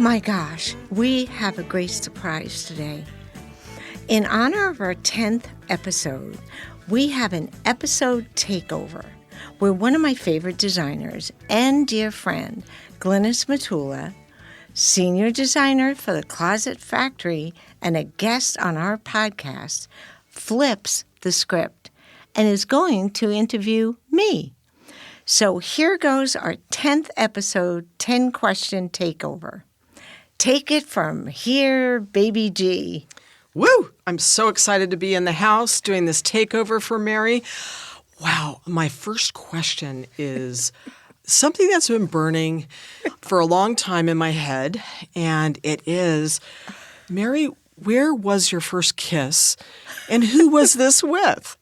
My gosh, we have a great surprise today. In honor of our 10th episode, we have an episode takeover where one of my favorite designers and dear friend, Glynis Matula, senior designer for the Closet Factory and a guest on our podcast, flips the script and is going to interview me. So here goes our 10th episode, 10-question takeover. Take it from here, baby G. Woo! I'm so excited to be in the house doing this takeover for Mary. Wow, my first question is something that's been burning for a long time in my head, and it is, Mary, where was your first kiss, and who was this with?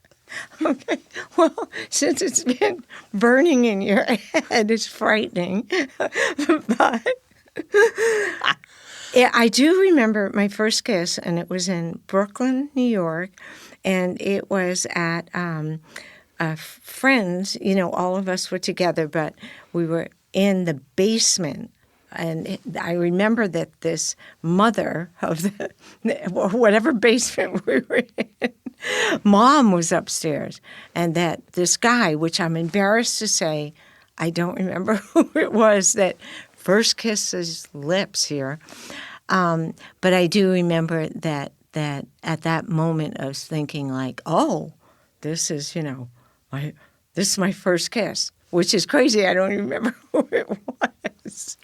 Okay, well, since it's been burning in your head, it's frightening, but... Yeah, I do remember my first kiss, and it was in Brooklyn, New York, and it was at friends. You know, all of us were together, but we were in the basement, and I remember that this mother of the whatever basement we were in, Mom was upstairs, and that this guy, which I'm embarrassed to say, I don't remember who it was that first kissed his lips here. But I do remember that at that moment I was thinking like, oh, this is, this is my first kiss, which is crazy. I don't even remember who it was.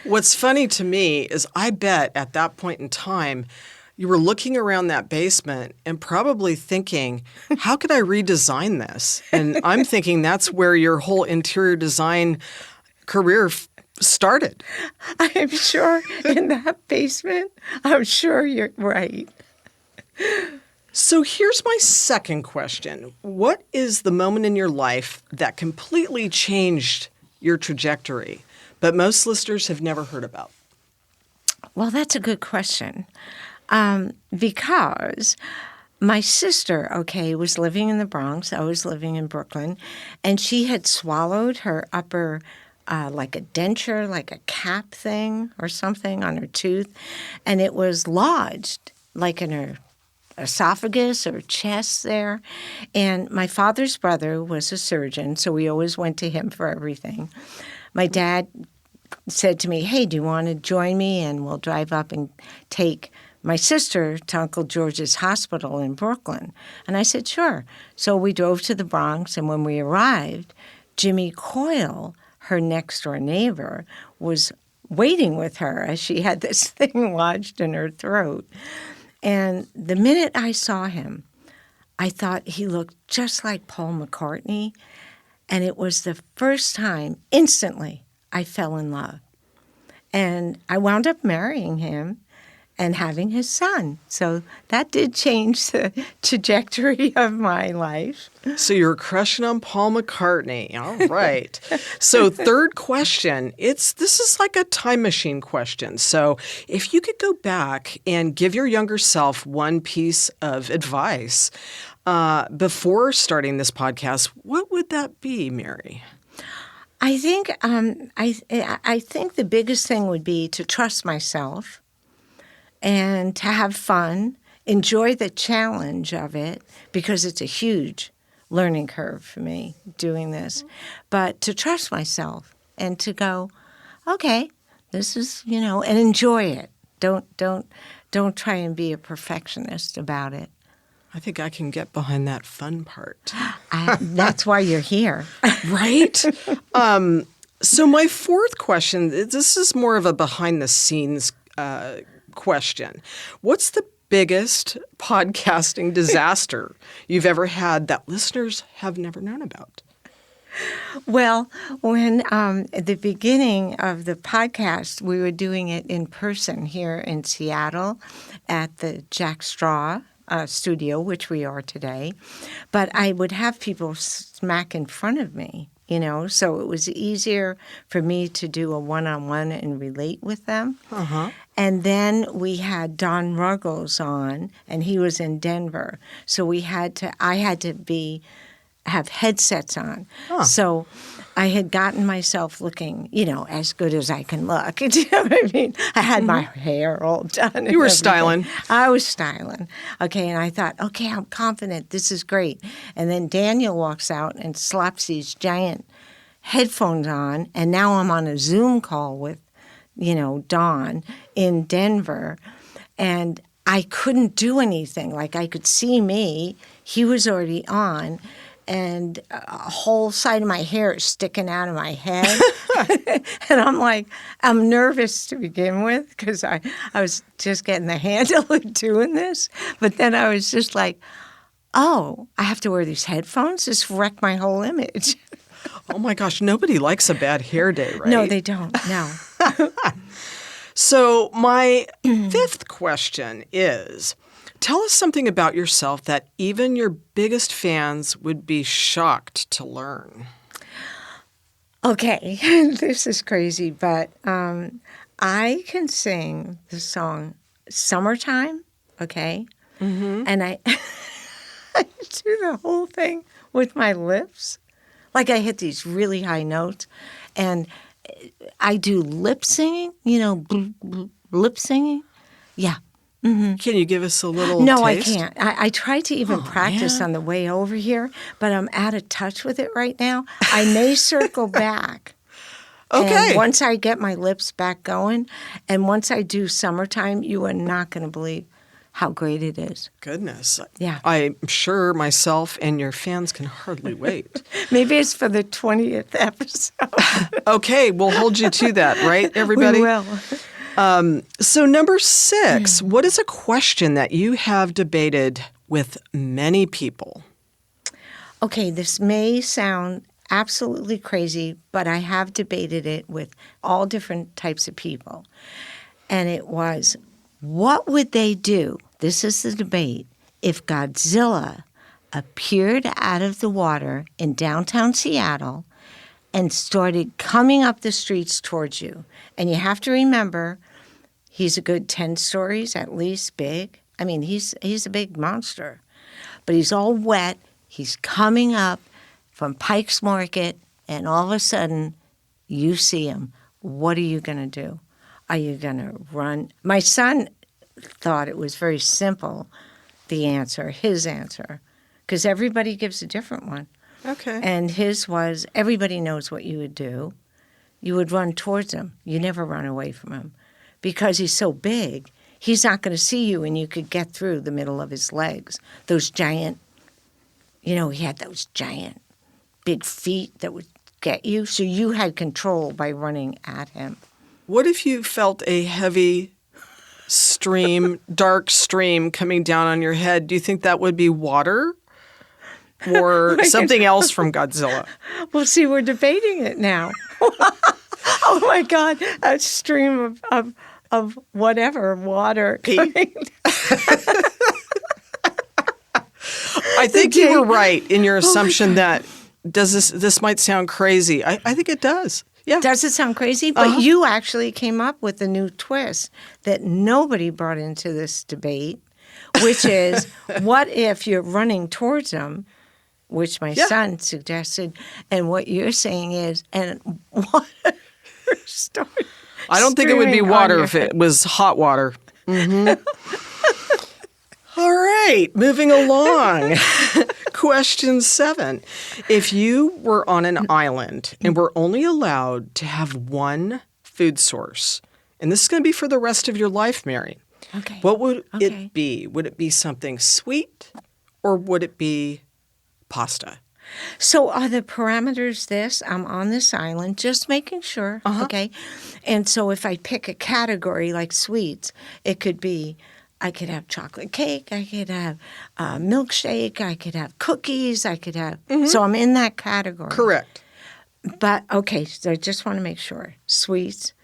What's funny to me is I bet at that point in time, you were looking around that basement and probably thinking, how could I redesign this? And I'm thinking that's where your whole interior design career started. I'm sure in that basement, I'm sure you're right. So here's my second question. What is the moment in your life that completely changed your trajectory, but most listeners have never heard about? Well, that's a good question. Because my sister, was living in the Bronx. I was living in Brooklyn. And she had swallowed her upper like a denture, like a cap thing or something on her tooth, and it was lodged like in her esophagus or chest there. And my father's brother was a surgeon, so we always went to him for everything. My dad said to me, hey, do you want to join me and we'll drive up and take my sister to Uncle George's hospital in Brooklyn? And I said, sure. So we drove to the Bronx, and when we arrived, Jimmy Coyle, her next-door neighbor, was waiting with her as she had this thing lodged in her throat. And the minute I saw him, I thought he looked just like Paul McCartney, and it was the first time, instantly, I fell in love. And I wound up marrying him and having his son. So that did change the trajectory of my life. So you're crushing on Paul McCartney. All right. So third question, this is like a time machine question. So if you could go back and give your younger self one piece of advice before starting this podcast, what would that be, Mary? I think I think the biggest thing would be to trust myself and to have fun, enjoy the challenge of it, because it's a huge learning curve for me doing this. But to trust myself and to go, okay, this is, and enjoy it. Don't try and be a perfectionist about it. I think I can get behind that fun part. That's why you're here. Right? So my fourth question, this is more of a behind-the-scenes question. What's the biggest podcasting disaster you've ever had that listeners have never known about? Well, when at the beginning of the podcast, we were doing it in person here in Seattle at the Jack Straw studio, which we are today. But I would have people smack in front of me, so it was easier for me to do a one-on-one and relate with them. Uh-huh. And then we had Don Ruggles on, and he was in Denver. So I had to be have headsets on. Huh. So I had gotten myself looking, as good as I can look. Do you know what I mean? I had my hair all done. And You were everything. styling. I was styling. Okay, and I thought, okay, I'm confident. This is great. And then Daniel walks out and slaps these giant headphones on, and now I'm on a Zoom call with, Dawn in Denver, and I couldn't do anything. Like, I could see me. He was already on, and a whole side of my hair is sticking out of my head. And I'm like, I'm nervous to begin with because I was just getting the handle of doing this. But then I was just like, oh, I have to wear these headphones? This wrecked my whole image. Oh my gosh, nobody likes a bad hair day, right? No, they don't. No. So my fifth question is, tell us something about yourself that even your biggest fans would be shocked to learn. Okay, this is crazy, but I can sing the song Summertime, okay? Mm-hmm. And I do the whole thing with my lips. Like, I hit these really high notes, and I do lip singing, lip singing. Yeah. Mm-hmm. Can you give us a little No, taste? I can't. I tried to even practice on the way over here, but I'm out of touch with it right now. I may circle back. Okay. And once I get my lips back going, and once I do Summertime, you are not going to believe how great it is. Goodness. Yeah. I'm sure myself and your fans can hardly wait. Maybe it's for the 20th episode. Okay, we'll hold you to that, right, everybody? We will. So number 6, what is a question that you have debated with many people? Okay, this may sound absolutely crazy, but I have debated it with all different types of people. And it was, what would they do? This is the debate. If Godzilla appeared out of the water in downtown Seattle and started coming up the streets towards you, and you have to remember, he's a good 10 stories at least big. I mean, he's a big monster, but he's all wet. He's coming up from Pike's Market, and all of a sudden, you see him. What are you going to do? Are you going to run? My son thought it was very simple, his answer, because everybody gives a different one. Okay. And his was, everybody knows what you would do. You would run towards him. You never run away from him. Because he's so big, he's not going to see you, and you could get through the middle of his legs. Those giant, he had those giant big feet that would get you. So you had control by running at him. What if you felt a heavy dark stream coming down on your head? Do you think that would be water or something else from Godzilla? Well, see, we're debating it now. Oh, my God, a stream of whatever, water. I think you were right in your assumption that this might sound crazy. I think it does. Yeah. Does it sound crazy? But you actually came up with a new twist that nobody brought into this debate, which is, what if you're running towards them, which my son suggested, and what you're saying is, and water started I don't think it would be streaming water on if your it was hot water. Mm-hmm. All right, moving along. Question 7. If you were on an island and were only allowed to have one food source, and this is going to be for the rest of your life, Mary, Okay. what would it be? Would it be something sweet or would it be pasta? So are the parameters this? I'm on this island, just making sure, okay? And so if I pick a category like sweets, it could be, I could have chocolate cake, I could have milkshake, I could have cookies, I could have, so I'm in that category. Correct. But, okay, so I just want to make sure, sweets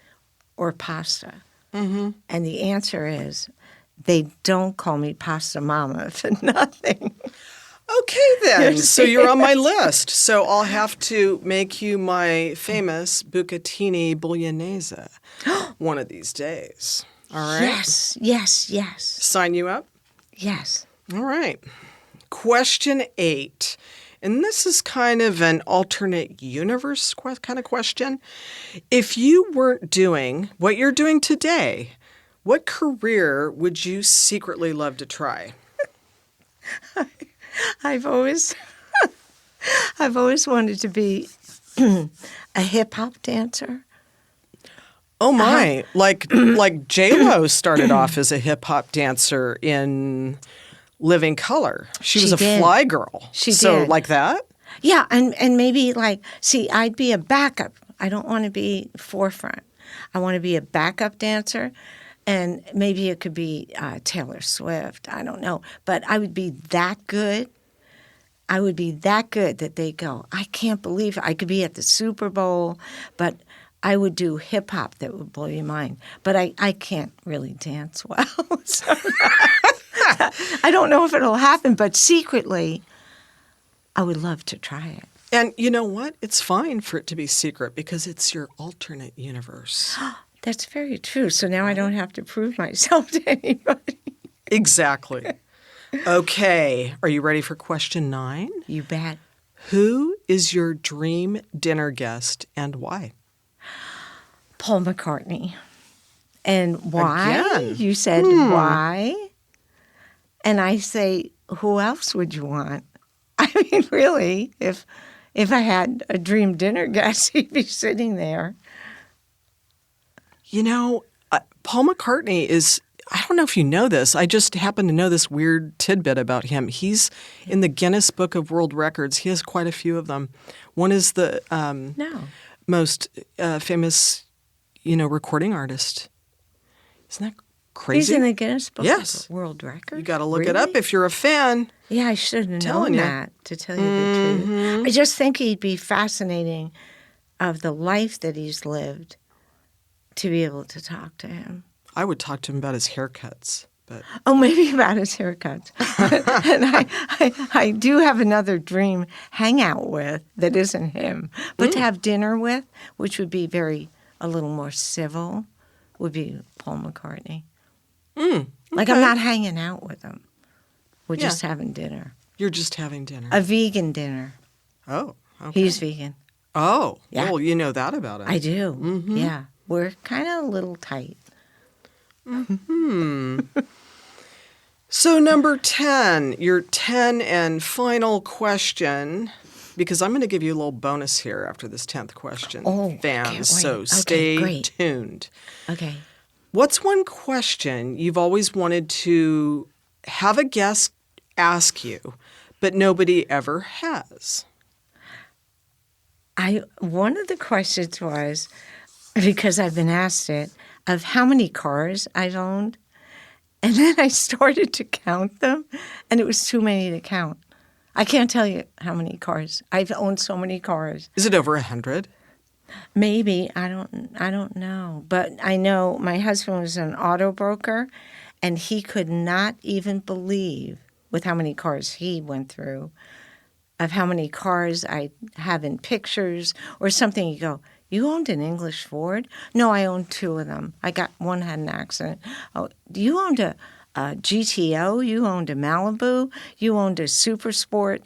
or pasta? Mm-hmm. And the answer is, they don't call me Pasta Mama for nothing. Okay, then. So you're on my list. So I'll have to make you my famous bucatini bolognese one of these days. All right? Yes. Sign you up? Yes. All right. Question 8. And this is kind of an alternate universe kind of question. If you weren't doing what you're doing today, what career would you secretly love to try? I've always I've always wanted to be a hip hop dancer. Oh my! Like J-Lo started off as a hip hop dancer in Living Color. She was a did. fly girl. She so did. like that. Yeah, and maybe see, I'd be a backup. I don't want to be forefront. I want to be a backup dancer, and maybe it could be Taylor Swift. I don't know, but I would be that good. I would be that good that they go, I can't believe it. I could be at the Super Bowl, but I would do hip hop that would blow your mind. But I can't really dance well. So I don't know if it'll happen, but secretly, I would love to try it. And you know what? It's fine for it to be secret because it's your alternate universe. That's very true. So now I don't have to prove myself to anybody. Exactly. Okay. Are you ready for question 9? You bet. Who is your dream dinner guest and why? Paul McCartney. And why? Again. You said why? And I say, who else would you want? I mean, really, if I had a dream dinner guest, he'd be sitting there. You know, Paul McCartney is, I don't know if you know this. I just happen to know this weird tidbit about him. He's in the Guinness Book of World Records. He has quite a few of them. One is the most famous, recording artist. Isn't that crazy? He's in the Guinness Book Yes. of World Records? You got to look it Really? up if you're a fan. Yeah, I should have Telling known you. that, to tell you the truth. I just think he'd be fascinating of the life that he's lived to be able to talk to him. I would talk to him about his haircuts. But Oh, maybe about his haircuts. And I do have another dream hangout with that isn't him. But to have dinner with, which would be a little more civil, would be Paul McCartney. Like I'm not hanging out with him. We're just having dinner. You're just having dinner. A vegan dinner. Oh, okay. He's vegan. Oh, Yeah. well, you know that about him. I do. Yeah. We're kind of a little tight. So number 10, your 10 and final question, because I'm going to give you a little bonus here after this 10th question, Oh, fans. can't wait. So Okay, stay great. tuned. Okay. What's one question you've always wanted to have a guest ask you, but nobody ever has? One of the questions was, because I've been asked it, of how many cars I've owned. And then I started to count them, and it was too many to count. I can't tell you how many cars. I've owned so many cars. Is it over 100? Maybe. I don't know. But I know my husband was an auto broker, and he could not even believe with how many cars he went through, of how many cars I have in pictures or something. You go, you owned an English Ford? No, I owned 2 of them. One had an accident. Oh, you owned a GTO? You owned a Malibu? You owned a Super Sport?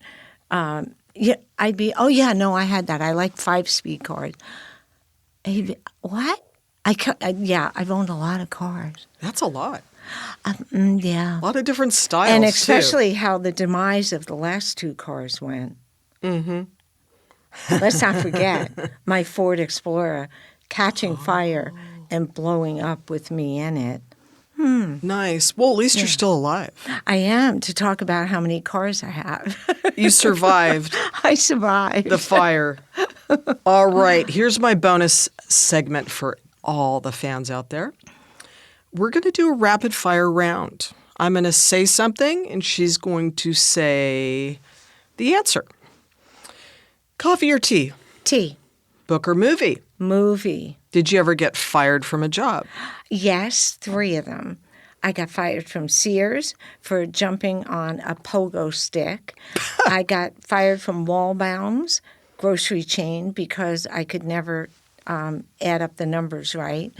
Yeah, I'd be, oh yeah, no, I had that. I like 5-speed cars. He'd be, what? Yeah, I've owned a lot of cars. That's a lot. Yeah. A lot of different styles, And too. especially how the demise of the last 2 cars went. Let's not forget my Ford Explorer catching fire and blowing up with me in it. Nice. Well, at least you're still alive. I am, to talk about how many cars I have. You survived I survived. the fire. All right. Here's my bonus segment for all the fans out there. We're going to do a rapid fire round. I'm going to say something, and she's going to say the answer. Coffee or tea? Tea. Book or movie? Movie. Did you ever get fired from a job? Yes, 3 of them. I got fired from Sears for jumping on a pogo stick. I got fired from Wallbounds grocery chain because I could never add up the numbers right.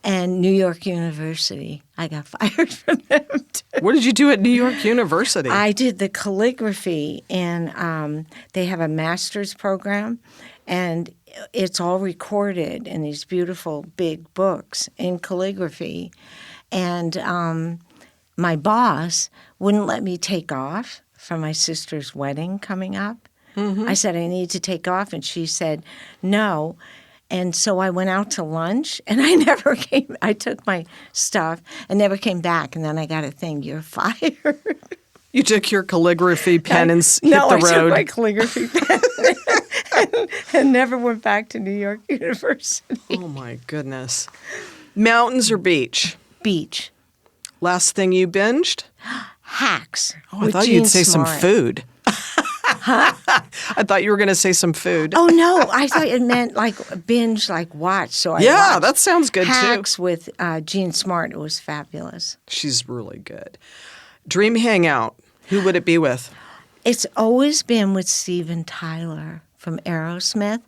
And New York University. I got fired from them, too. What did you do at New York University? I did the calligraphy, and they have a master's program, and it's all recorded in these beautiful big books in calligraphy. And my boss wouldn't let me take off for my sister's wedding coming up. Mm-hmm. I said, I need to take off, and she said, no. And so I went out to lunch, and I never came. I took my stuff and never came back. And then I got a thing, you're fired. You took your calligraphy pen and hit the No, I road. took my calligraphy pen and never went back to New York University. Oh, my goodness. Mountains or beach? Beach. Last thing you binged? Hacks. Oh, I thought you'd say some food. I thought you were going to say some food. Oh, no. I thought it meant like binge, like watch. So I Yeah, watched that sounds good, Hacks too. with Jean Smart. It was fabulous. She's really good. Dream hangout. Who would it be with? It's always been with Steven Tyler from Aerosmith.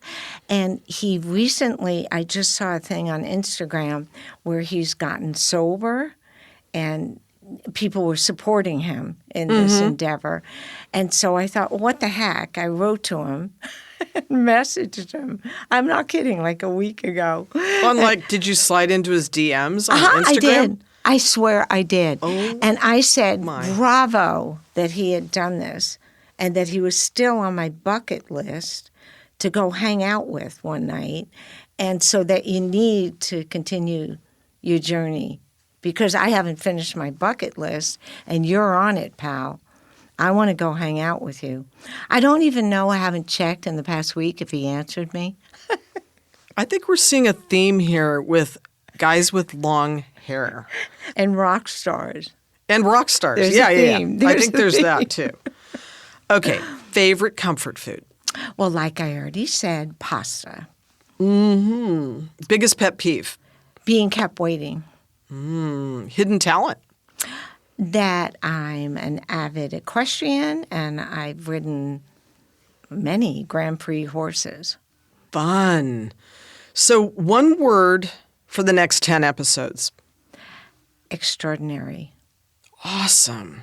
And he recently, I just saw a thing on Instagram where he's gotten sober and people were supporting him in this endeavor. And so I thought, well, what the heck? I wrote to him and messaged him. I'm not kidding, like a week ago. Did you slide into his DMs on Instagram? I did. I swear I did. Oh, and I said, my. bravo that he had done this and that he was still on my bucket list to go hang out with one night. And so that you need to continue your journey because I haven't finished my bucket list and you're on it, pal. I want to go hang out with you. I don't even know. I haven't checked in the past week if he answered me. I think we're seeing a theme here with guys with long hair. And rock stars. And rock stars. There's Yeah. a theme. I There's think a there's theme. that too. Okay. Favorite comfort food? Well, like I already said, pasta. Biggest pet peeve? Being kept waiting. Hidden talent? That I'm an avid equestrian and I've ridden many Grand Prix horses. Fun. So one word for the next 10 episodes. Extraordinary. Awesome.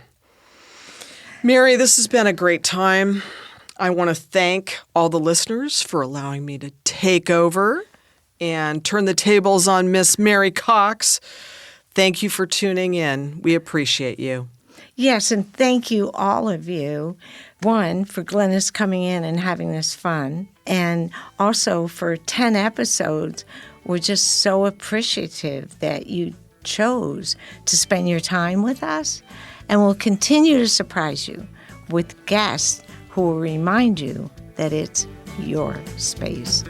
Mary, this has been a great time. I want to thank all the listeners for allowing me to take over and turn the tables on Miss Mary Cox. Thank you for tuning in. We appreciate you. Yes, and thank you, all of you. One, for Glynis coming in and having this fun. And also for 10 episodes, we're just so appreciative that you chose to spend your time with us. And we'll continue to surprise you with guests who will remind you that it's your space.